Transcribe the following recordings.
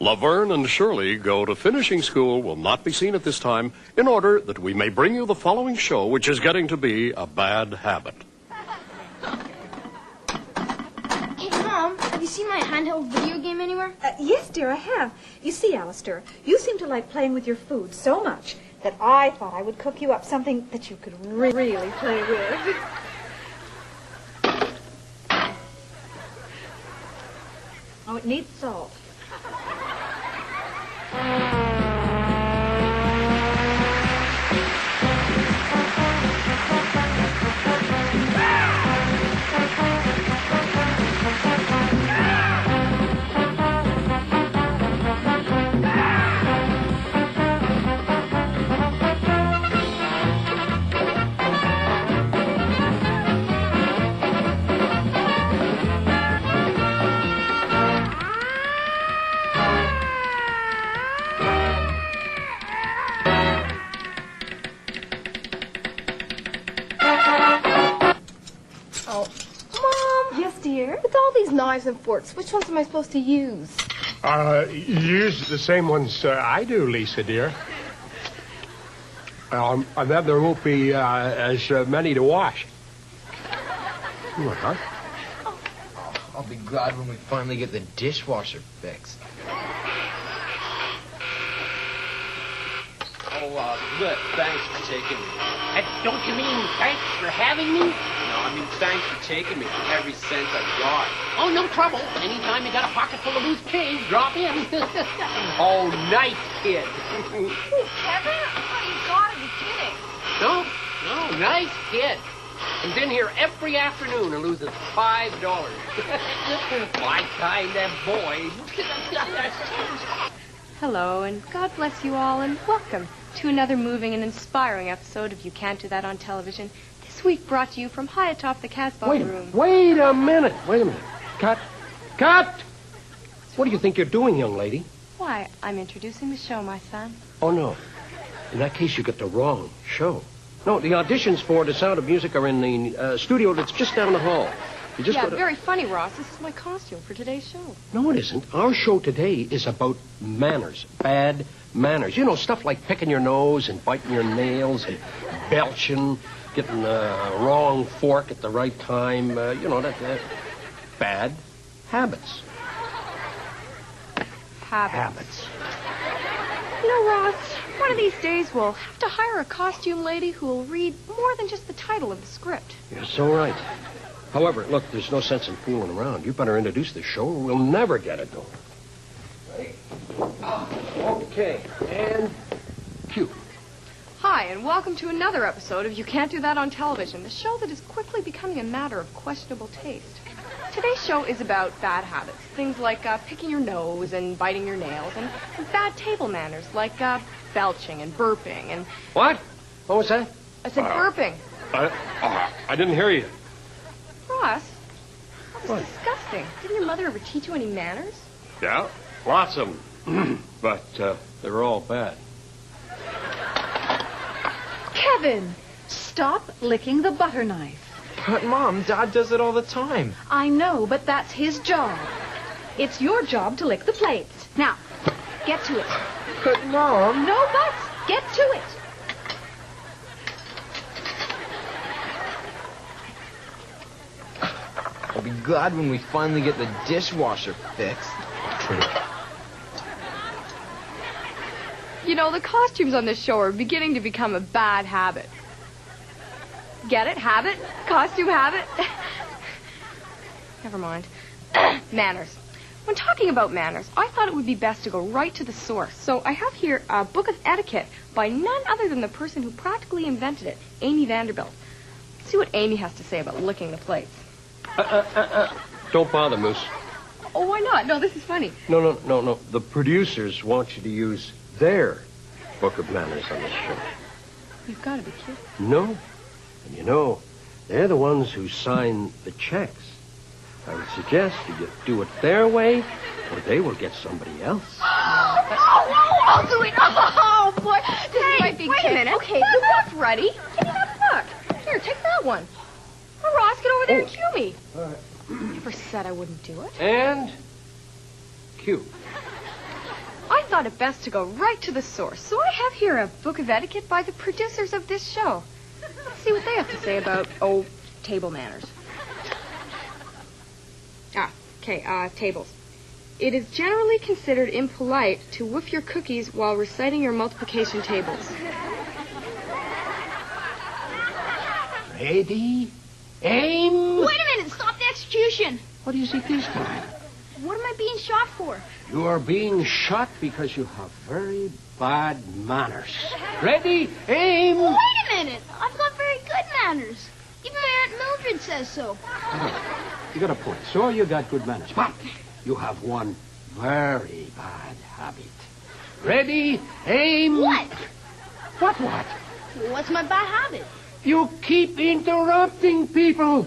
Laverne and Shirley Go to Finishing School will not be seen at this time in order that we may bring you the following show, which is getting to be a bad habit. Hey, Mom, have you seen my handheld video game anywhere? Yes, dear, I have. You see, Alistair, you seem to like playing with your food so much that I thought I would cook you up something that you could really play with. Oh, it needs salt. With all these knives and forks, which ones am I supposed to use? Use the same ones I do, Lisa, dear. And then there won't be as many to wash. What? I'll be glad when we finally get the dishwasher fixed. Oh, good. Thanks for taking me. Don't you mean thanks for having me? No, I mean thanks for taking me for every cent I got. Oh, no trouble. Anytime you got a pocket full of loose change, drop in. Oh, nice kid. Kevin? Oh, you gotta be kidding. No, nice kid. Comes in here every afternoon and loses $5. My kind of boy. Hello, and God bless you all, and welcome to another moving and inspiring episode of You Can't Do That on Television. This week brought to you from high atop the Casbah room. Wait a minute. Cut! What do you think you're doing, young lady? Why, I'm introducing the show, my son. Oh, no. In that case, you got the wrong show. No, the auditions for The Sound of Music are in the studio that's just down the hall. You just gotta... Very funny, Ross. This is my costume for today's show. No, it isn't. Our show today is about manners, bad manners. You know, stuff like picking your nose and biting your nails and belching, getting the wrong fork at the right time. That bad habits. Habits. You know, Ross, one of these days we'll have to hire a costume lady who will read more than just the title of the script. You're so right. However, look, there's no sense in fooling around. You better introduce the show or we'll never get it going. Ready? Okay. And cue. Hi, and welcome to another episode of You Can't Do That on Television, the show that is quickly becoming a matter of questionable taste. Today's show is about bad habits, things like picking your nose and biting your nails, and bad table manners like belching and burping and... What? What was that? I said burping. I didn't hear you. Ross, that was disgusting. Didn't your mother ever teach you any manners? Yeah, lots of them. But they're all bad. Kevin, stop licking the butter knife. But, Mom, Dad does it all the time. I know, but that's his job. It's your job to lick the plates. Now, get to it. But, Mom... No buts. Get to it. I'll be glad when we finally get the dishwasher fixed. True. You know, the costumes on this show are beginning to become a bad habit. Get it? Habit? Costume habit? Never mind. Manners. When talking about manners, I thought it would be best to go right to the source. So I have here a book of etiquette by none other than the person who practically invented it, Amy Vanderbilt. Let's see what Amy has to say about licking the plates. Don't bother, Moose. Oh, why not? No, this is funny. No. The producers want you to use their book of manners on this show. You've got to be kidding. No. And you know, they're the ones who sign the checks. I would suggest you do it their way, or they will get somebody else. I'll do it. Oh, boy. This is my big wait a minute. Okay, the book's ready. Give me that book. Here, take that one. Oh, Ross, get over there and cue me. All right. Never said I wouldn't do it. And cue. I thought it best to go right to the source. So I have here a book of etiquette by the producers of this show. Let's see what they have to say about, table manners. Tables. It is generally considered impolite to whiff your cookies while reciting your multiplication tables. Ready? Aim! Wait a minute! Stop the execution! What do you think this time? What am I being shot for? You are being shot because you have very bad manners. Ready? Aim! Wait a minute! I've got very good manners. Even my Aunt Mildred says so. You got a point. So you got good manners. But you have one very bad habit. Ready? Aim! What? What? What's my bad habit? You keep interrupting people.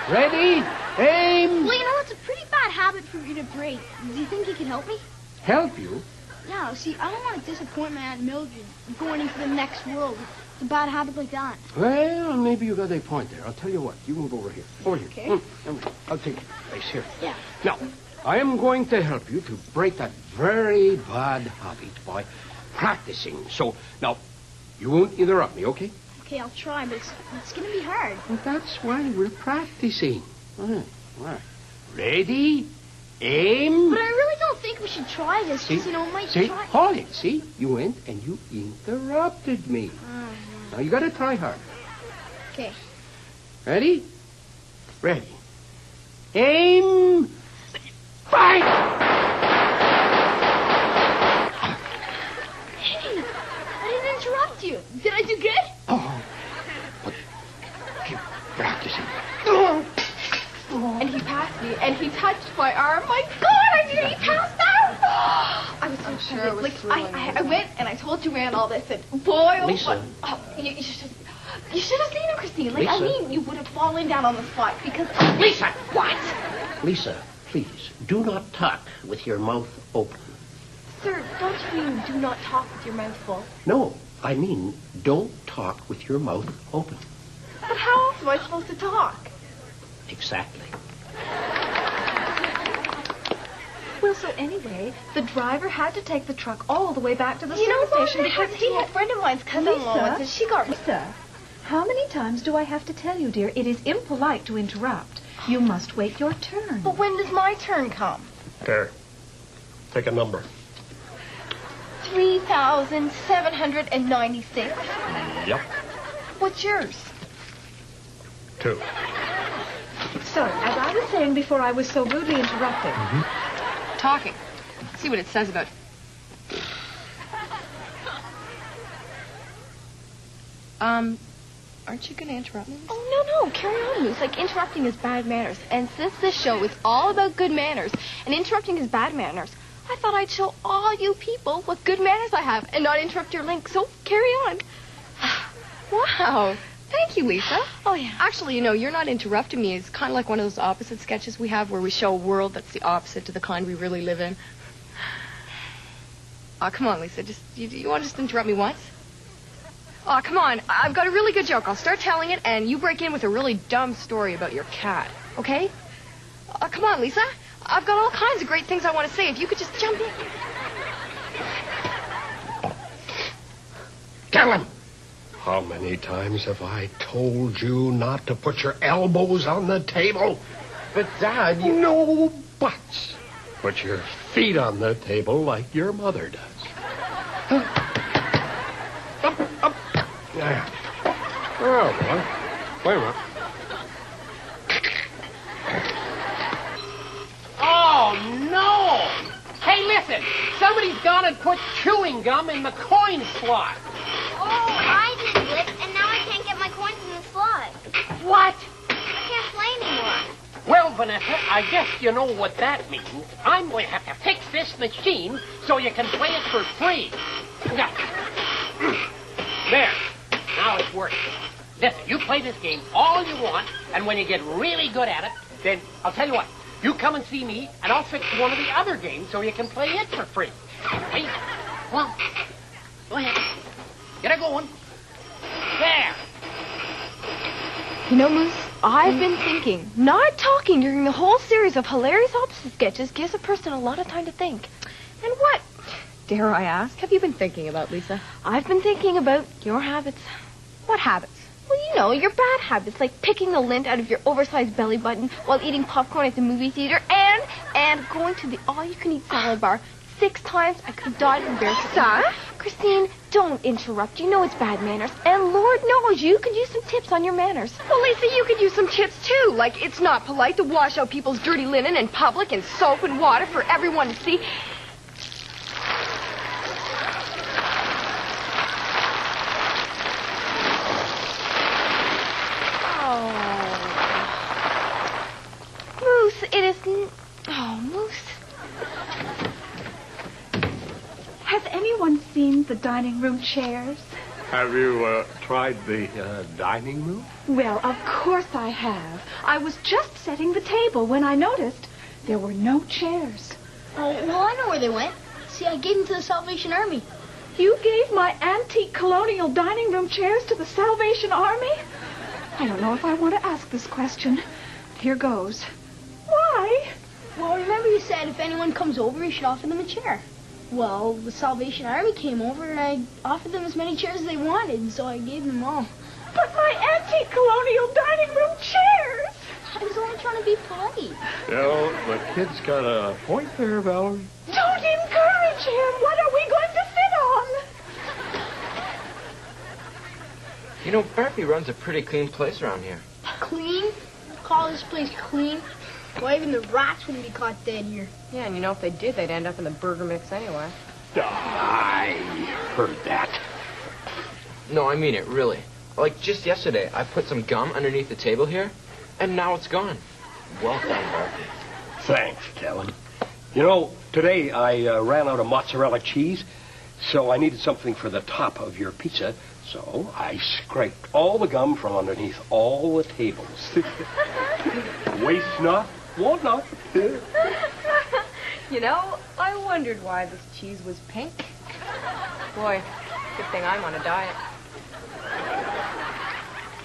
Ready? Aim! Well, you know, it's a pretty bad habit for me to break. Do you think you can help me? Help you? Yeah, see, I don't want to disappoint my Aunt Mildred going into the next world with a bad habit like that. Well, maybe you got a point there. I'll tell you what. You move over here. Over here. Okay. I'll take your place here. Yeah. Now, I am going to help you to break that very bad habit by practicing. So, now, you won't interrupt me, okay? Okay, I'll try, but it's going to be hard. Well, that's why we're practicing. All right. Ready? Aim! But I really don't think we should try this, because, you know, it might See? try... Hold it. See? You went and you interrupted me. Now, you got to try hard. Okay. Ready? Ready. Aim! Fight! Hey, I didn't interrupt you. Did I do good? Oh, but keep practicing. And he passed me, and he touched my arm. My God, he passed out! I was so sure it was thrilling. I went and I told Joanne all this, and boy, oh Lisa. boy. Oh, you should have seen him, Christine. Like, Lisa. I mean, you would have fallen down on the spot because... Lisa! What? Lisa, please, do not talk with your mouth open. Sir, don't you mean do not talk with your mouth full? No, I mean, don't talk with your mouth open. But how else am I supposed to talk? Exactly. Well, so anyway, the driver had to take the truck all the way back to the You know, service station because he had a friend of mine's cousin-in-law once, and she got... Lisa, how many times do I have to tell you, dear? It is impolite to interrupt. You must wait your turn. But when does my turn come? There. Take a number. 3,796. Yep. What's yours? 2. So, as I was saying before I was so rudely interrupted... Talking. See what it says about... Aren't you going to interrupt me? Oh, no. Carry on, Moose. Like, interrupting is bad manners. And since this show is all about good manners, and interrupting is bad manners, I thought I'd show all you people what good manners I have and not interrupt your link. So, carry on. Wow. Thank you, Lisa. Oh, yeah. Actually, you know, you're not interrupting me. It's kind of like one of those opposite sketches we have where we show a world that's the opposite to the kind we really live in. Oh, come on, Lisa. You want to just interrupt me once? Oh, come on. I've got a really good joke. I'll start telling it, and you break in with a really dumb story about your cat. Okay? Come on, Lisa. I've got all kinds of great things I want to say. If you could just jump in. Tell him. How many times have I told you not to put your elbows on the table? But, Dad, you... No buts. Put your feet on the table like your mother does. Up. There. Oh, boy. Wait a minute. Oh, no! Hey, listen. Somebody's gone and put chewing gum in the coin slot. Oh, I did it, and now I can't get my coins in the slot. What? I can't play anymore. Well, Vanessa, I guess you know what that means. I'm going to have to fix this machine so you can play it for free. Now, there. Now it's working. Listen, you play this game all you want, and when you get really good at it, then I'll tell you what. You come and see me, and I'll fix one of the other games so you can play it for free. Hey, come on. Go ahead. Get her going. There. You know, Moose, I've been thinking, not talking during the whole series of hilarious opposite sketches gives a person a lot of time to think. And what dare I ask, have you been thinking about, Lisa? I've been thinking about your habits. What habits? Well, you know, your bad habits, like picking the lint out of your oversized belly button while eating popcorn at the movie theater and going to the all-you-can-eat salad bar 6 times. I could have died from embarrassment. Sir? Christine, don't interrupt. You know it's bad manners. And Lord knows you could use some tips on your manners. Well, Lisa, you could use some tips, too. Like, it's not polite to wash out people's dirty linen in public in soap and water for everyone to see. Moose, it isn't... Oh, Moose. Has anyone seen the dining room chairs? Have you tried the dining room? Well, of course I have. I was just setting the table when I noticed there were no chairs. Oh, well, I know where they went. See, I gave them to the Salvation Army. You gave my antique colonial dining room chairs to the Salvation Army? I don't know if I want to ask this question. Here goes. Why? Well, remember you said if anyone comes over, you should offer them a chair. Well, the Salvation Army came over, and I offered them as many chairs as they wanted, and so I gave them all. But my antique colonial dining room chairs! I was only trying to be polite. You know, the kid's got a point there, Valerie. Don't encourage him! What are we going to sit on? You know, Barbie runs a pretty clean place around here. Clean? Call this place clean? Well, even the rats wouldn't be caught dead here. Yeah, and you know if they did, they'd end up in the burger mix anyway. I heard that. No, I mean it, really. Like, just yesterday, I put some gum underneath the table here, and now it's gone. Well done, Barbie. Thanks, Kellen. You know, today I ran out of mozzarella cheese, so I needed something for the top of your pizza, so I scraped all the gum from underneath all the tables. Waste not, want not. You know, I wondered why this cheese was pink. Boy, good thing I'm on a diet.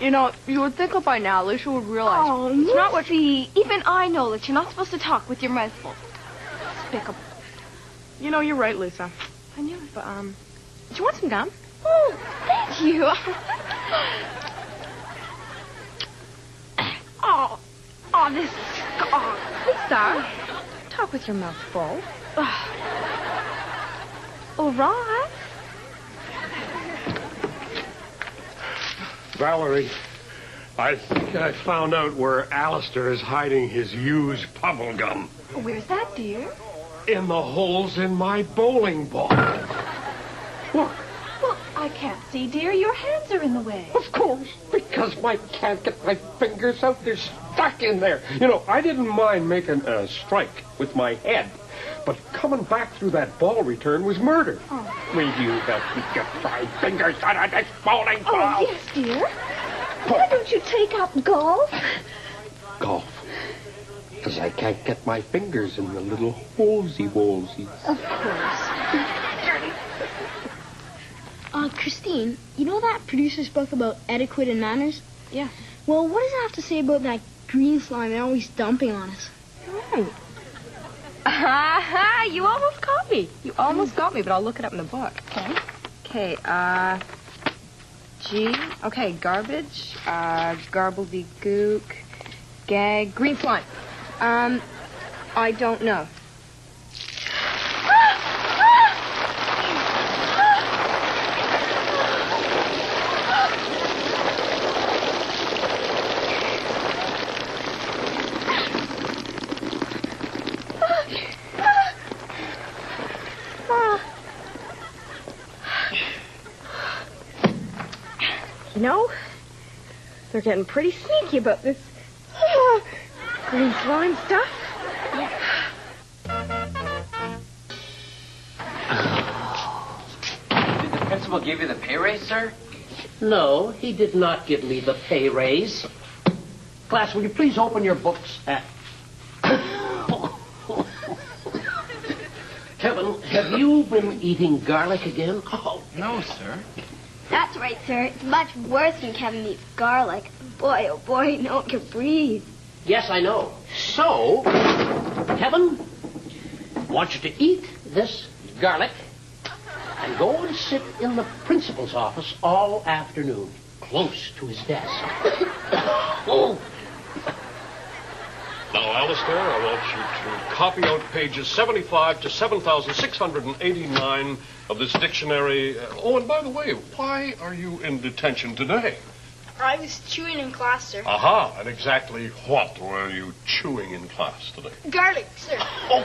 You know, you would think by now Lisa would realize it's not what Even I know that you're not supposed to talk with your mouth full. Despicable. You know, you're right, Lisa. I knew it, but, do you want some gum? Oh, thank you. Oh, this is... Oh, Lisa, talk with your mouth full. all right. Valerie, I think I found out where Alistair is hiding his used bubble gum. Where's that, dear? In the holes in my bowling ball. Look. Well, I can't see, dear. Your hands are in the way. Of course, because I can't get my fingers out. They're stuck in there. You know, I didn't mind making a strike with my head, but coming back through that ball return was murder. Oh. Will you help me get my fingers out of this bowling ball? Oh, yes, dear. Why don't you take up golf? Golf. Because I can't get my fingers in the little holesy-wolesies. Of course. Christine, you know that producer's book about etiquette and manners? Yeah. Well, what does it have to say about that green slime they're always dumping on us? Ha! You almost caught me. You almost got me, but I'll look it up in the book. Okay. Okay, G. Okay, garbage. Garbledygook. Gag. Green slime. I don't know. You know, they're getting pretty sneaky about this green slime stuff. Did the principal give you the pay raise, sir? No, he did not give me the pay raise. Class, will you please open your books at... Kevin, have you been eating garlic again? Oh, No, sir. That's right, sir. It's much worse when Kevin eats garlic. Boy, oh boy, no one can breathe. yes, I know. So, Kevin, I want you to eat this garlic and go and sit in the principal's office all afternoon, close to his desk. Oh. Now, Alistair, I want you to copy out pages 75 to 7,689 of this dictionary. Oh, and by the way, why are you in detention today? I was chewing in class, sir. Aha, and exactly what were you chewing in class today? Garlic, sir. Oh.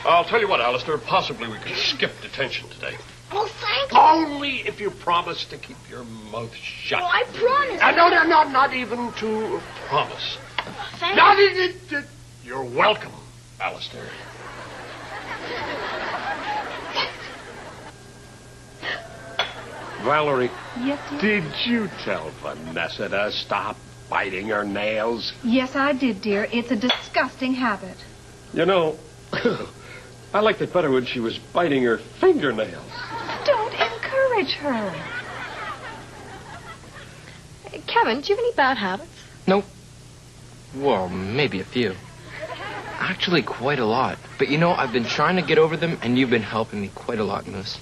I'll tell you what, Alistair, possibly we could skip detention today. Oh, thank you. Only if you promise to keep your mouth shut. Oh, I promise. No, not even to promise. Thank you. You're welcome, Alistair. Valerie. Yes, dear? Did you tell Vanessa to stop biting her nails? Yes, I did, dear. It's a disgusting habit. You know, I liked it better when she was biting her fingernails. Don't encourage her. Kevin, do you have any bad habits? Nope. Well, maybe a few. Actually, quite a lot. But you know, I've been trying to get over them, and you've been helping me quite a lot, Moose.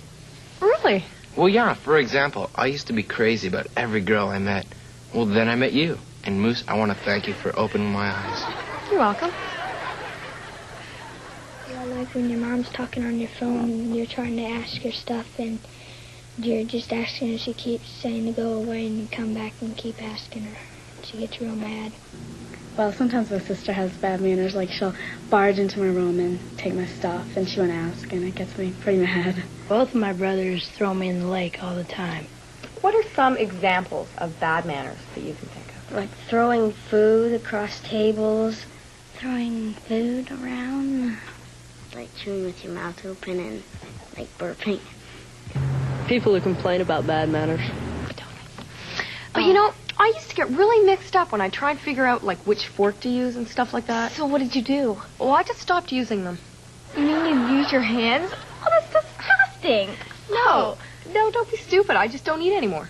Really? Well, yeah, for example, I used to be crazy about every girl I met. Well, then I met you. And Moose, I want to thank you for opening my eyes. You're welcome. I like when your mom's talking on your phone and you're trying to ask her stuff and you're just asking her. She keeps saying to go away and you come back and keep asking her. She gets real mad. Well, sometimes my sister has bad manners. Like, she'll barge into my room and take my stuff, and she won't ask, and it gets me pretty mad. Both of my brothers throw me in the lake all the time. What are some examples of bad manners that you can think of? Like throwing food across tables, throwing food around. Like chewing with your mouth open and like burping. People who complain about bad manners. But you know, I used to get really mixed up when I tried to figure out, like, which fork to use and stuff like that. So what did you do? Well, I just stopped using them. You mean you use your hands? Oh, that's disgusting. No, don't be stupid. I just don't eat anymore.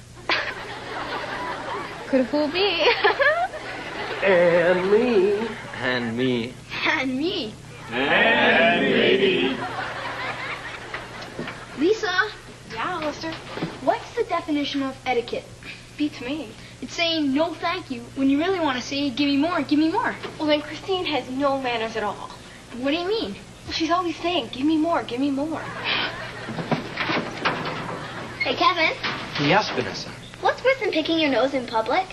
Could have fooled me. And me. And me. And me. And me. Lisa, Yeah, Alistair. what's the definition of etiquette? Beats me. It's saying no thank you when you really want to say give me more, give me more. Well, then Christine has no manners at all. What do you mean? Well, she's always saying, give me more, give me more. Hey, Kevin, Yes, Vanessa. what's worse than picking your nose in public?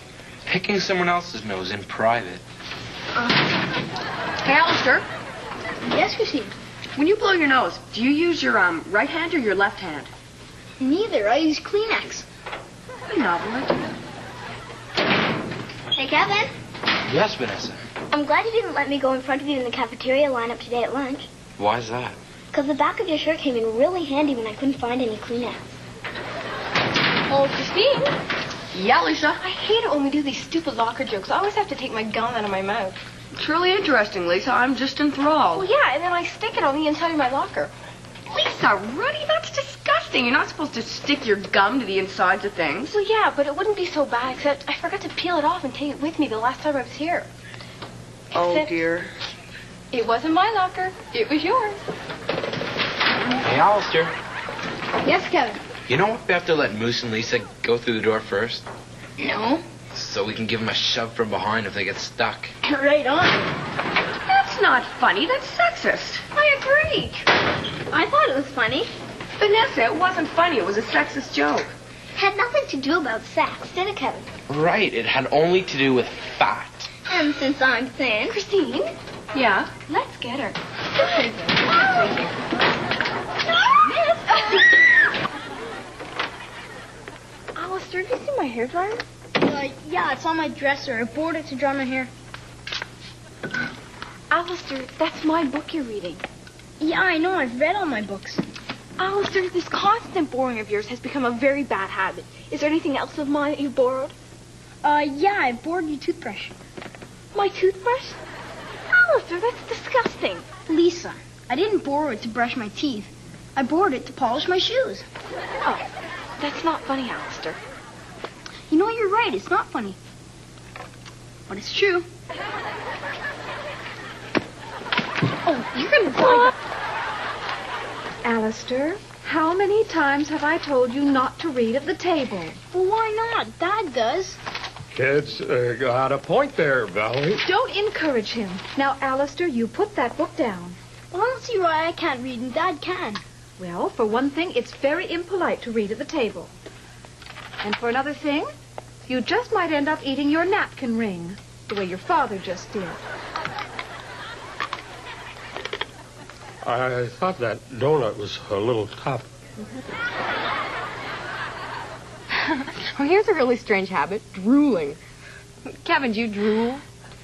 Picking someone else's nose in private. Hey, Alistair, Yes, Christine. when you blow your nose, do you use your right hand or your left hand? Neither. I use Kleenex. You novel it. Hey, Kevin, Yes, Vanessa. I'm glad you didn't let me go in front of you in the cafeteria lineup today at lunch. Why's that? Because the back of your shirt came in really handy when I couldn't find any Kleenex. Oh, Christine? Yeah, Lisa. I hate it when we do these stupid locker jokes. I always have to take my gum out of my mouth. It's really interesting, Lisa. I'm just enthralled. Well, yeah, and then I stick it on the inside of my locker. Lisa, Ruddy, that's disgusting. You're not supposed to stick your gum to the insides of things. Well, yeah, but it wouldn't be so bad, except I forgot to peel it off and take it with me the last time I was here. Oh, Except dear. It wasn't my locker. It was yours. Hey, Alistair. Yes, Kevin. You know what? We have to let Moose and Lisa go through the door first, No. so we can give them a shove from behind if they get stuck. Right on. That's not funny. That's sexist. I agree. I thought it was funny. Vanessa, it wasn't funny. It was a sexist joke. Had nothing to do about sex, did it, Kevin? Right. It had only to do with fat. And since I'm thin... Christine, Yeah? let's get her. Alistair, have you seen my hairdryer? Yeah, it's on my dresser. I bored it to dry my hair. Alistair, that's my book you're reading. Yeah, I know. I've read all my books. Alistair, this constant borrowing of yours has become a very bad habit. Is there anything else of mine that you borrowed? Yeah, I borrowed your toothbrush. My toothbrush? Alistair, that's disgusting. Lisa, I didn't borrow it to brush my teeth. I borrowed it to polish my shoes. Oh, that's not funny, Alistair. You know, you're right. It's not funny. But it's true. Oh, you're gonna die. Alistair, how many times have I told you not to read at the table? Well, why not? Dad does. Kids got a point there, Valerie. Don't encourage him. Now, Alistair, you put that book down. Well, I don't see why I can't read and Dad can. Well, for one thing, it's very impolite to read at the table. And for another thing, you just might end up eating your napkin ring, the way your father just did. I thought that donut was a little tough. Well, here's a really strange habit, drooling. Kevin, do you drool?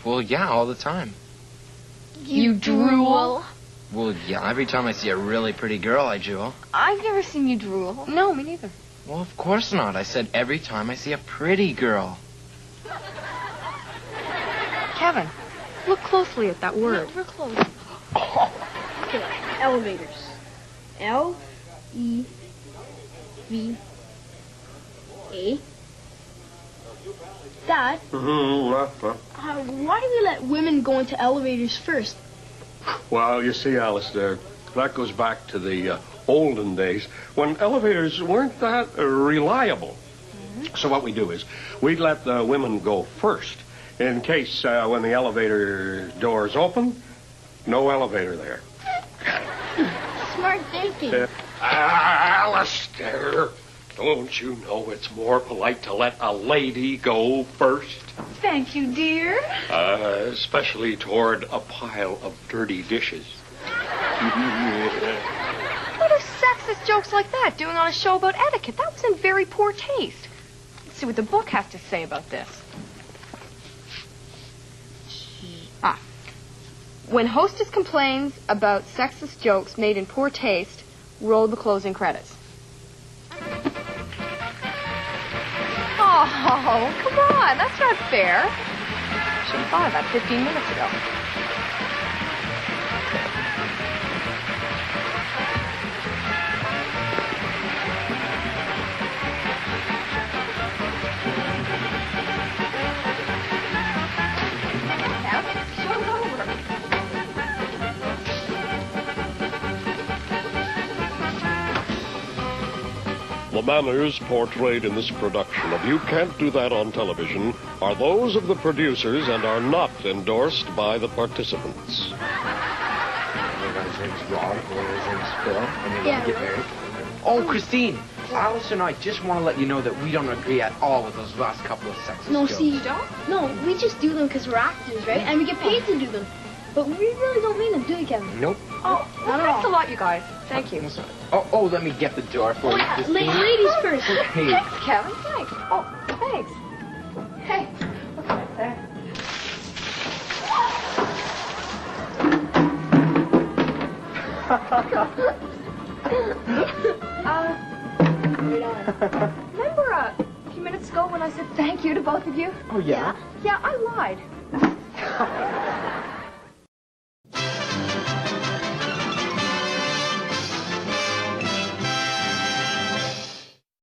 Well, yeah, all the time. You drool? Well, yeah, every time I see a really pretty girl, I drool. I've never seen you drool. No, me neither. Well, of course not. I said every time I see a pretty girl. Kevin, look closely at that word. We're close. Okay, elevators. L-E-V-A. Dad, why do we let women go into elevators first? Well, you see, Alistair, that goes back to the olden days when elevators weren't that reliable. So what we do is we'd let the women go first in case when the elevator doors open, no elevator there. Smart thinking. Alistair, don't you know it's more polite to let a lady go first? Thank you, dear. Especially toward a pile of dirty dishes. What are sexist jokes like that doing on a show about etiquette? That was in very poor taste. Let's see what the book has to say about this. When hostess complains about sexist jokes made in poor taste, roll the closing credits. Oh, come on. That's not fair. Should have thought of that 15 minutes ago. The manners portrayed in this production of You Can't Do That on Television are those of the producers and are not endorsed by the participants. Yeah. Oh, Christine, Alice and I just want to let you know that we don't agree at all with those last couple of sexist No, jokes. see, no, we just do them because we're actors, right? And we get paid to do them. But we really don't mean them, do we, Kevin? Nope. Oh, well, thanks a lot, you guys. Thank you. Oh, let me get the door for you, Christine. Ladies first. Hey. Thanks, Kevin. Thanks. Oh, thanks. Hey, look right there. Remember a few minutes ago when I said thank you to both of you? Oh, yeah? Yeah, I lied.